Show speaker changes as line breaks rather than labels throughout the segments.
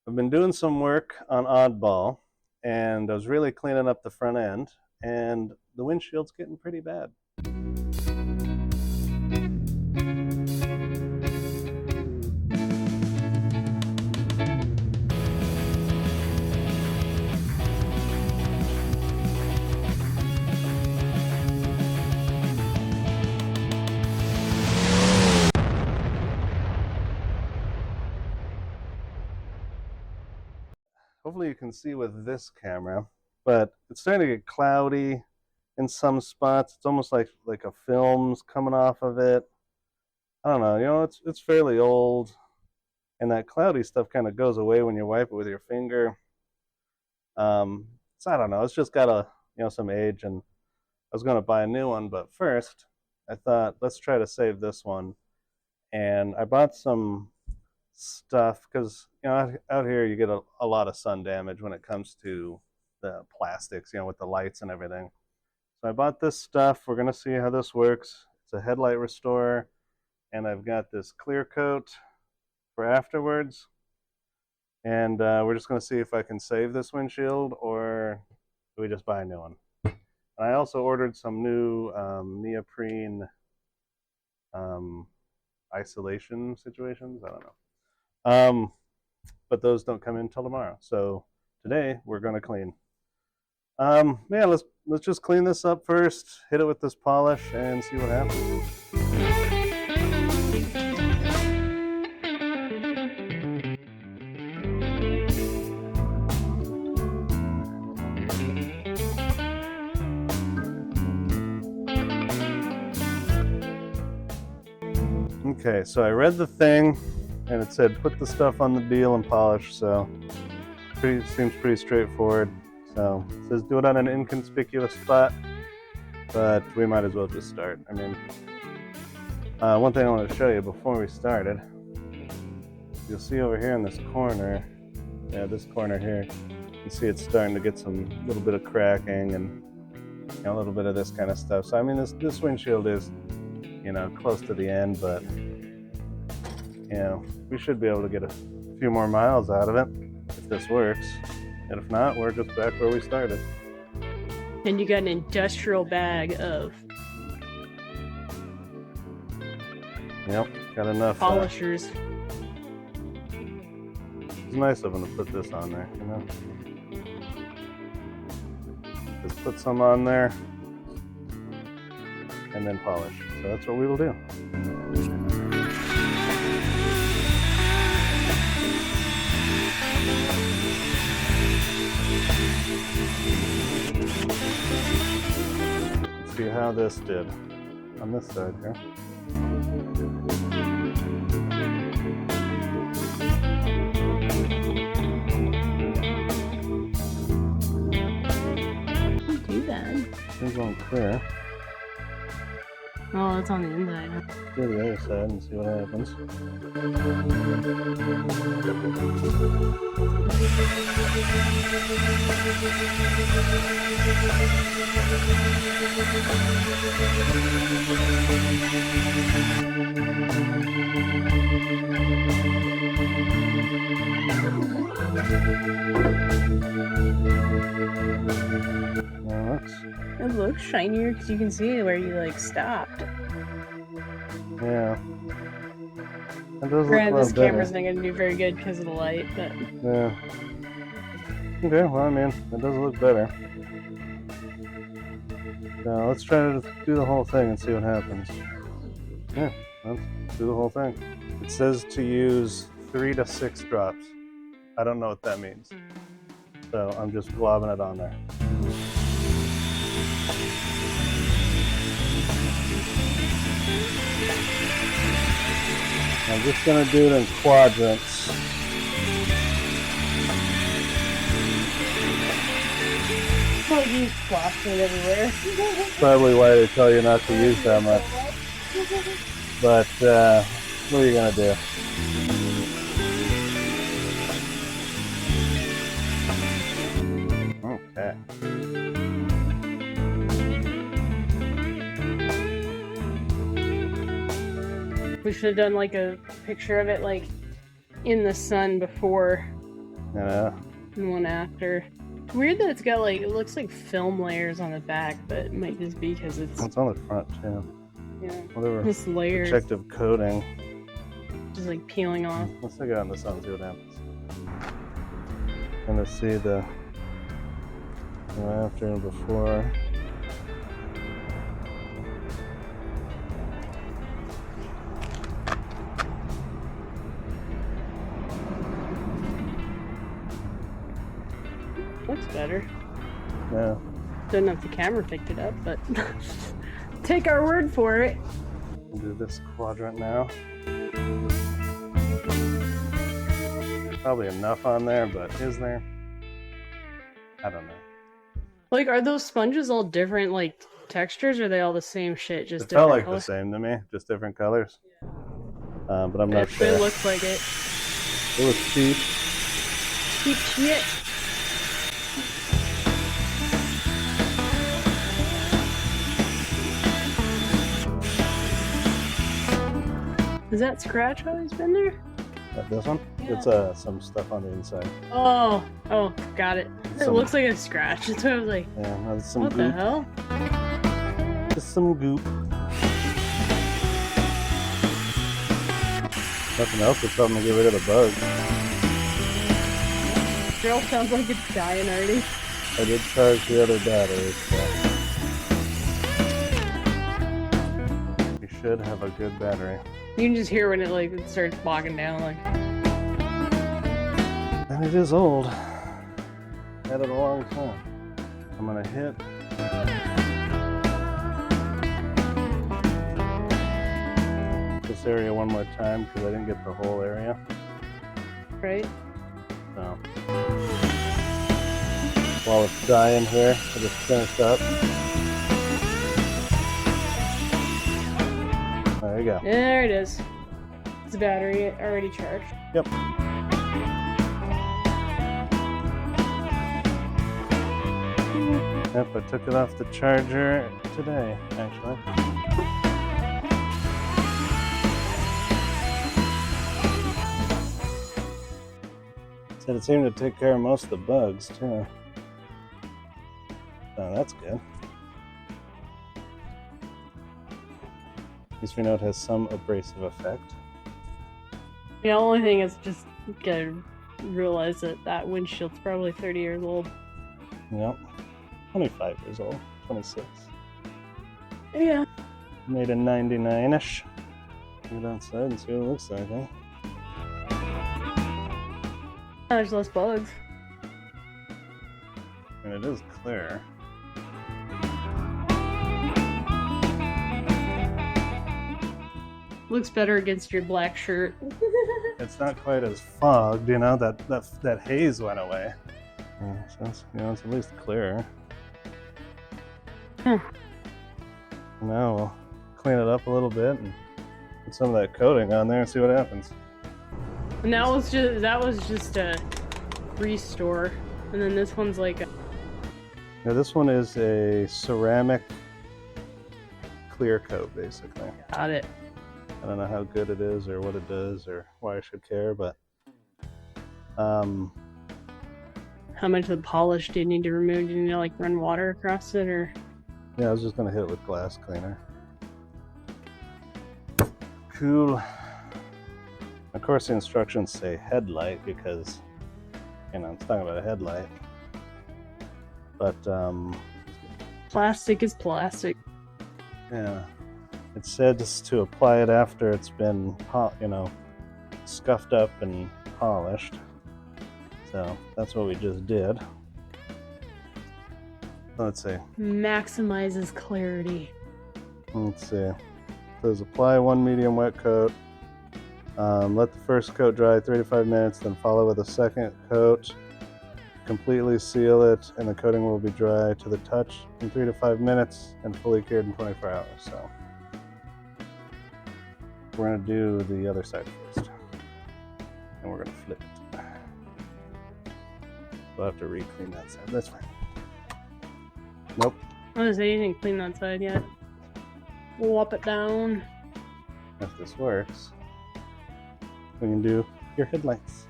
I've been doing some work on Oddball, and I was really cleaning up the front end, and the windshield's getting pretty bad. Hopefully you can see with this camera, but it's starting to get cloudy in some spots. It's almost like a film's coming off of it. I don't know, it's fairly old, and that cloudy stuff kind of goes away when you wipe it with your finger. So I don't know, it's just got some age, and I was going to buy a new one, but first I thought let's try to save this one. And I bought some stuff because out here you get a lot of sun damage when it comes to the plastics, with the lights and everything. So I bought this stuff. We're gonna see how this works. It's a headlight restorer, and I've got this clear coat for afterwards. And we're just gonna see if I can save this windshield, or do we just buy a new one. And I also ordered some new neoprene isolation situations. I don't know. But those don't come in till tomorrow. So today we're gonna clean. Yeah, let's just clean this up first, hit it with this polish, and see what happens. Okay, so I read the thing, and it said put the stuff on the deal and polish, so seems pretty straightforward. So it says do it on an inconspicuous spot, but we might as well just start. I mean, one thing I want to show you before we started, you'll see over here in this corner, this corner here, you see it's starting to get some little bit of cracking and a little bit of this kind of stuff. So I mean, this windshield is close to the end, but we should be able to get a few more miles out of it if this works. And if not, we're just back where we started.
And you got an industrial bag of
got enough
polishers.
It's nice of them to put this on there, Just put some on there and then polish. So that's what we will do. Let's see how this did on this side here.
Not too bad.
It's going clear.
Oh, it's on the inside.
Let's do the other side and see what happens.
It looks shinier because you can see where you stopped.
Yeah. It does
Granted,
look
this camera's not going to do very good because of the light, but
yeah. Okay, well, I mean, it does look better. Now let's try to do the whole thing and see what happens. Yeah, let's do the whole thing. It says to use 3 to 6 drops. I don't know what that means, so I'm just globbing it on there. I'm just going to do it in quadrants.
well, you splashed it everywhere.
Probably why they tell you not to use that much. But what are you going to do? Okay.
We should have done a picture of it in the sun before
Yeah.
and one after. Weird that it's got like, it looks like film layers on the back, but it might just be because it's
on the front too.
Yeah.
Whatever.
This layers.
Protective coating.
Just like peeling off.
Let's take it on this and see what happens. Gonna see the after and before.
Looks better.
Yeah.
Don't know if the camera picked it up, but take our word for it.
We'll do this quadrant now. Probably enough on there, but is there? I don't know.
Like, are those sponges all different, like, textures, or are they all the same shit? Just
It felt like
colors?
the same to me, just different colors. But I'm not sure.
It looks like it.
It was cheap.
Cheap shit. Has that scratch always been there?
This one?
Yeah.
It's some stuff on the inside.
Oh, got it. It looks like a scratch. That's what I was like.
Yeah, that's some
what
goop.
The hell?
Just some goop. Nothing else would tell them to get rid of the bugs.
Drill sounds like it's dying already.
I did charge the other batteries, so you should have a good battery.
You can just hear when it starts bogging down, like.
And it is old. Had it a long time. I'm gonna hit. This area one more time because I didn't get the whole area.
Right.
So while it's dying here, I just finished up. There you go.
There it is. It's a battery already charged.
Yep. Yep, I took it off the charger today, actually. Said it seemed to take care of most of the bugs, too. Oh, that's good. At least we know it has some abrasive effect.
The only thing is just gotta realize that windshield's probably 30 years old.
Yep. 25 years old. 26.
Yeah.
Made in 99-ish. Get outside and see what it looks like, huh?
There's less bugs.
And it is clear.
Looks better against your black shirt.
It's not quite as fogged, you know, that haze went away. Yeah, so it's, it's at least clearer.
Huh.
Now we'll clean it up a little bit and put some of that coating on there and see what happens.
And that was just a restore, and then this one's like a...
Now this one is a ceramic clear coat, basically.
Got it.
I don't know how good it is or what it does or why I should care, but
How much of the polish do you need to remove? Do you need to like run water across it, or?
yeah, I was just gonna hit it with glass cleaner. Cool. Of course, the instructions say headlight because, it's talking about a headlight. But,
Plastic is plastic.
yeah. It said just to apply it after it's been, scuffed up and polished. So, that's what we just did. Let's see.
Maximizes clarity.
Let's see. It says apply one medium wet coat. Let the first coat dry 3 to 5 minutes, then follow with a second coat. Completely seal it, and the coating will be dry to the touch in 3 to 5 minutes and fully cured in 24 hours. So we're going to do the other side first, and we're going to flip it. We'll have to re-clean that side. That's fine. Nope.
I don't say anything clean that side yet. Whop it down.
If this works, we can do your headlights.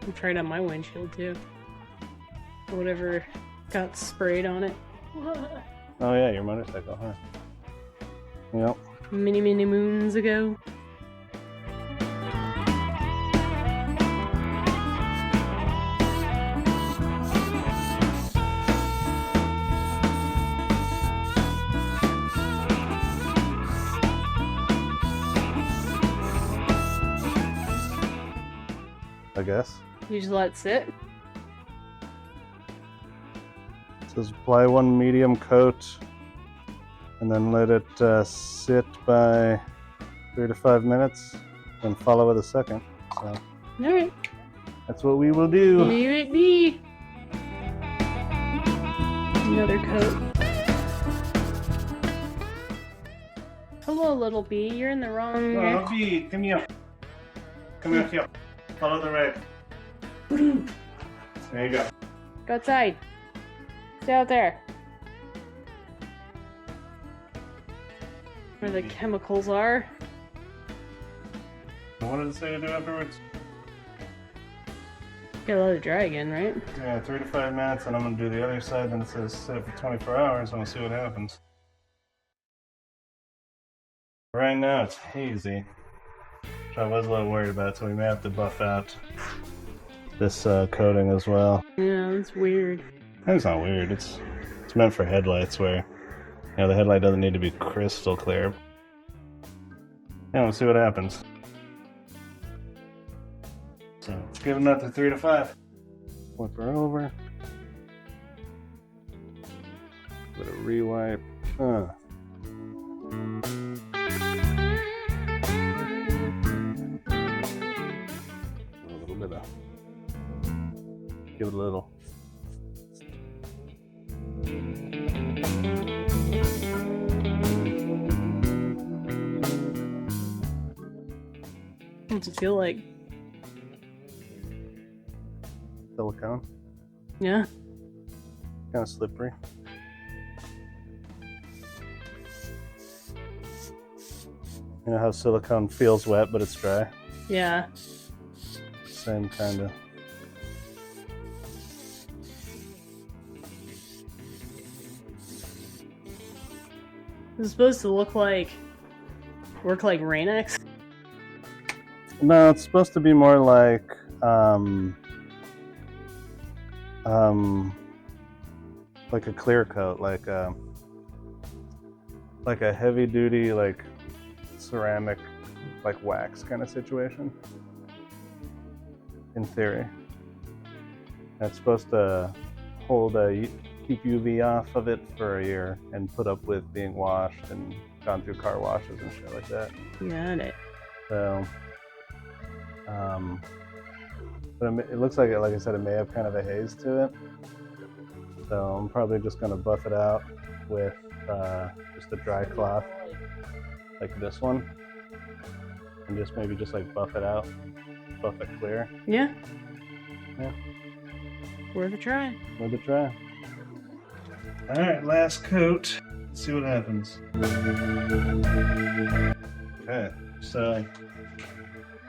I tried on my windshield too. Whatever got sprayed on it.
Oh yeah, your motorcycle, huh? Yep.
Many moons ago.
I guess.
You just let it sit?
It says apply 1 medium coat and then let it sit by 3 to 5 minutes and follow with a second. So
Alright.
that's what we will do.
Leave it be. Another coat. Hello, little bee. You're in the wrong.
Oh, bee, come here. Come here. Follow the red. There you go.
Go outside. Stay out there. Where the chemicals are.
What did it say to do afterwards?
Gotta let it dry again, right?
Yeah, 3 to 5 minutes, and I'm gonna do the other side. Then it says sit for 24 hours, and we'll see what happens. Right now, it's hazy. I was a little worried about it, so we may have to buff out this coating as well.
Yeah, that's weird.
It's not weird. It's meant for headlights, where the headlight doesn't need to be crystal clear. Yeah, we'll see what happens. So let's give it another 3 to 5. Flip her over. Put a rewipe. Give it a little.
What's it feel like?
Silicone.
Yeah.
Kind of slippery. You know how silicone feels wet, but it's dry?
Yeah.
Same kind of.
It's supposed to work like Rain-X.
No, it's supposed to be more like a clear coat, like a heavy duty like ceramic like wax kind of situation. In theory, that's supposed to keep UV off of it for a year and put up with being washed and gone through car washes and shit like that.
Got it.
So, but it looks like I said, it may have kind of a haze to it. So I'm probably just gonna buff it out with just a dry cloth, like this one, and just maybe like buff it out, buff it clear.
Yeah.
Yeah.
Worth a try.
Worth a try. All right, last coat. Let's see what happens. Okay, so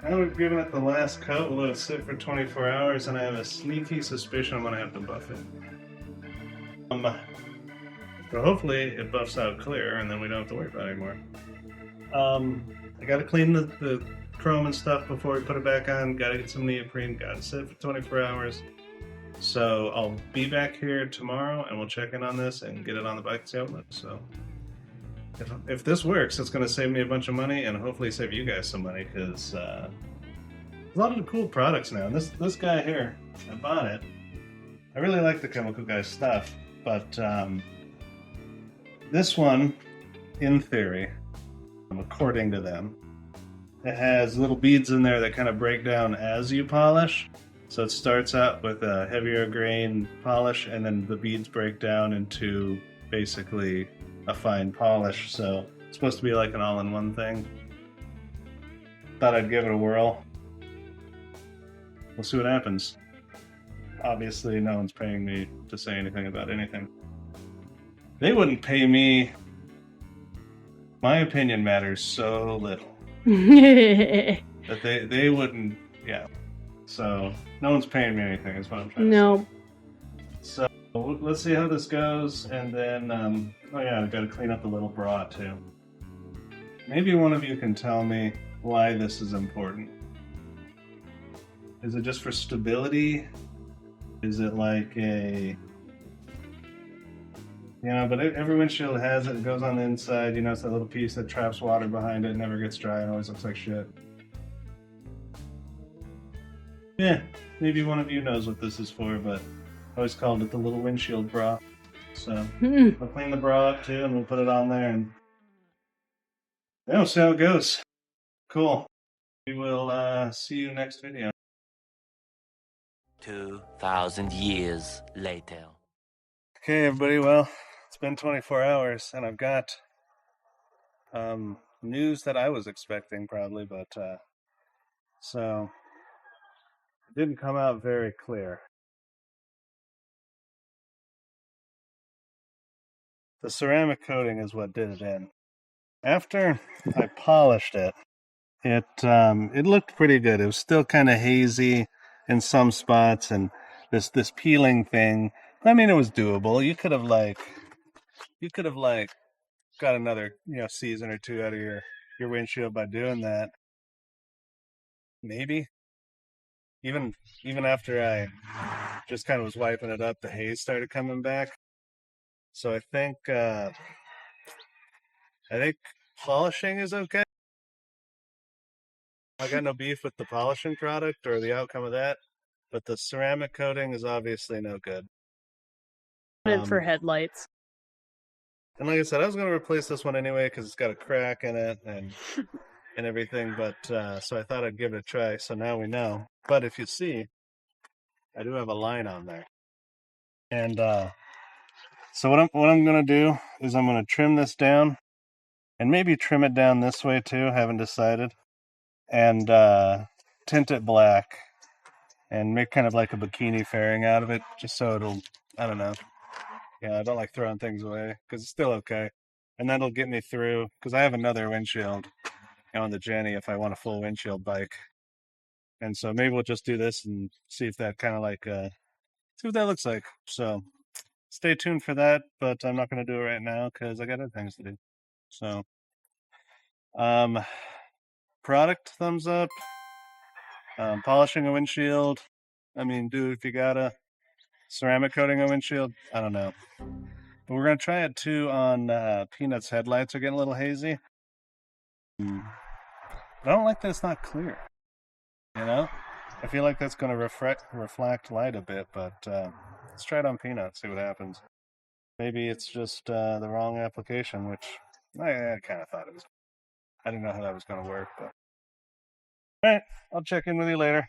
now we've given it the last coat. We'll let it sit for 24 hours, and I have a sneaky suspicion I'm gonna have to buff it. But hopefully it buffs out clear, and then we don't have to worry about it anymore. I gotta clean the chrome and stuff before we put it back on. Gotta get some neoprene. Gotta sit for 24 hours. So I'll be back here tomorrow, and we'll check in on this and get it on the bike and see how it looks. So if this works, it's going to save me a bunch of money and hopefully save you guys some money, because a lot of the cool products now. And this guy here, I bought it. I really like the Chemical Guy's stuff, but this one, in theory, according to them, it has little beads in there that kind of break down as you polish. So it starts out with a heavier grain polish, and then the beads break down into basically a fine polish. So it's supposed to be like an all-in-one thing. Thought I'd give it a whirl. We'll see what happens. Obviously, no one's paying me to say anything about anything. They wouldn't pay me. My opinion matters so little. That they wouldn't, yeah. So no one's paying me anything is what I'm trying
No.
to say. So let's see how this goes, and then oh yeah, I've got to clean up the little bra too. Maybe one of you can tell me why this is important. Is it just for stability? Is it like a... You know, but every windshield has it. It goes on the inside. You know, it's that little piece that traps water behind it. It never gets dry. It always looks like shit. Yeah, maybe one of you knows what this is for, but I always called it the little windshield bra. So I'll clean the bra up too, and we'll put it on there, and yeah, we'll see how it goes. Cool. We will see you next video.
2,000 years later.
Okay, everybody. Well, it's been 24 hours, and I've got news that I was expecting probably, but so it didn't come out very clear. The ceramic coating is what did it in. After I polished it, it looked pretty good. It was still kind of hazy in some spots, and this peeling thing. I mean, it was doable. You could have got another season or two out of your windshield by doing that. Maybe even after I just kind of was wiping it up, the haze started coming back. So I think polishing is okay. I got no beef with the polishing product or the outcome of that, but the ceramic coating is obviously no good.
For headlights.
And like I said, I was going to replace this one anyway because it's got a crack in it and everything. But so I thought I'd give it a try. So now we know. But if you see, I do have a line on there. And so what I'm going to do is I'm going to trim this down, and maybe trim it down this way too. Haven't decided. And tint it black, and make kind of like a bikini fairing out of it, just so it'll, I don't know. Yeah, I don't like throwing things away because it's still okay. And that'll get me through, because I have another windshield on the Jenny if I want a full windshield bike. And so maybe we'll just do this and see if that kind of like, see what that looks like. So stay tuned for that, but I'm not going to do it right now because I got other things to do. So, product thumbs up. Polishing a windshield. I mean, dude, if you gotta. Ceramic coating a windshield, I don't know. But we're going to try it too on Peanut's headlights are getting a little hazy. But I don't like that it's not clear. You know? I feel like that's going to reflect light a bit, but let's try it on Peanut, see what happens. Maybe it's just the wrong application, which I kind of thought it was. I didn't know how that was going to work, but... Alright, I'll check in with you later.